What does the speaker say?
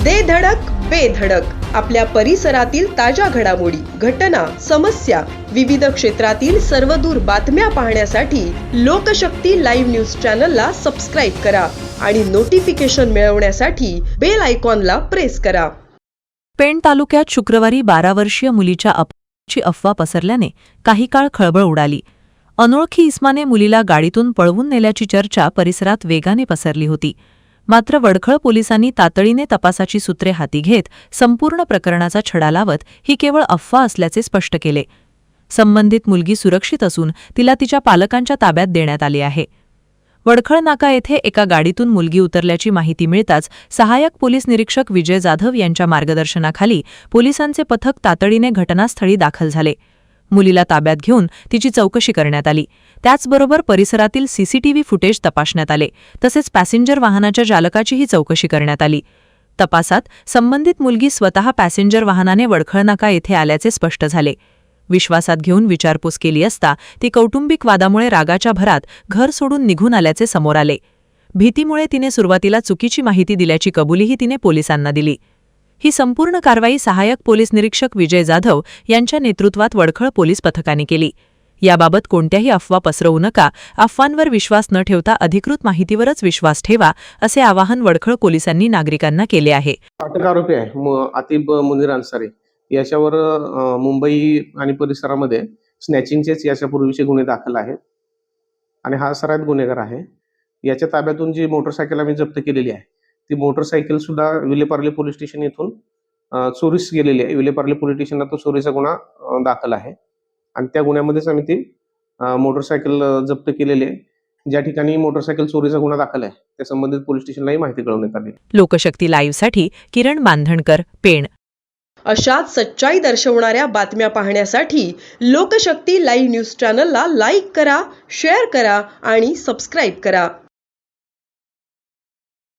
दे धडक बेधडक आपल्या परिसरातील ताज्या घडामोडी, घटना, समस्या, विविध क्षेत्रातील सर्वदूर बातम्या पाहण्यासाठी लोकशक्ती लाईव्ह न्यूज चॅनलला सबस्क्राईब करा आणि नोटिफिकेशन मिळवण्यासाठी बेल आयकॉनला प्रेस करा. पेण तालुक्यात शुक्रवारी 12 वर्षीय मुलीच्या अपहरणाची अफवा पसरल्याने काही काळ खळबळ उडाली. अनोळखी इस्माने मुलीला गाडीतून पळवून नेल्याची चर्चा परिसरात वेगाने पसरली होती. मात्र वडखळ पोलिसांनी तातडीने तपासाची सूत्रे हाती घेत संपूर्ण प्रकरणाचा छडा लावत ही केवळ अफवा असल्याचे स्पष्ट केले. संबंधित मुलगी सुरक्षित असून तिला तिच्या पालकांच्या ताब्यात देण्यात आली आहे. वडखळ नाका येथे एका गाडीतून मुलगी उतरल्याची माहिती मिळताच सहाय्यक पोलीस निरीक्षक विजय जाधव यांच्या मार्गदर्शनाखाली पोलिसांचे पथक तातडीने घटनास्थळी दाखल झाले. मुलीला ताब्यात घेऊन तिची चौकशी करण्यात आली. त्याचबरोबर परिसरातील सीसीटीव्ही फुटेज तपासण्यात आले. तसेच पॅसेंजर वाहनाच्या चालकाचीही चौकशी करण्यात आली. तपासात संबंधित मुलगी स्वतः पॅसेंजर वाहनाने वडखळ नाका येथे आल्याचे स्पष्ट झाले. विश्वासात घेऊन विचारपूस केली असता ती कौटुंबिक वादामुळे रागाच्या भरात घर सोडून निघून आल्याचे समोर आले. भीतीमुळे तिने सुरुवातीला चुकीची माहिती दिल्याची कबुलीही तिने पोलिसांना दिली. ही संपूर्ण कारवाई सहाय्यक पोलीस निरीक्षक विजय जाधव यांच्या नेतृत्वात वडखळ पोलीस पथकाने केली. याबाबत कोणत्याही अफवा पसरवू नका, अफवांवर विश्वास न ठेवता अधिकृत माहितीवरच विश्वास ठेवा, असे आवाहन वडखळ पोलिसांनी नागरिकांना केले आहे. अटक आरोपी आहे आतिब मुनीर अन्सारी. याच्यावर मुंबई आणि परिसरामध्ये स्नॅचिंगचेच याच्यापूर्वीचे गुन्हे दाखल आहेत आणि हा सराईत गुन्हेगार आहे. याच्या ताब्यातून जी मोटरसायकल आम्ही जप्त केलेली आहे ती मोटरसायकल सुद्धा विलेपार्ले पोलीस स्टेशन येथून चोरीस गेलेली आहे. विलेपार्ले पोलीस स्टेशनला तो चोरीचा गुन्हा दाखल आहे आणि त्या गुन्ह्यामध्येच आम्ही ती मोटरसायकल जप्त केलेली आहे. ज्या ठिकाणी मोटरसायकल चोरीचा गुन्हा दाखल आहे त्या संबंधित पोलीस स्टेशनलाही माहिती कळवण्यात आली. लोकशक्ती लाईव्हसाठी किरण बांधणकर, पेण. अशाच सच्चाई दर्शवणाऱ्या बातम्या पाहण्यासाठी लोकशक्ती लाईव्ह न्यूज चॅनलला लाईक करा, शेअर करा आणि सबस्क्राईब करा.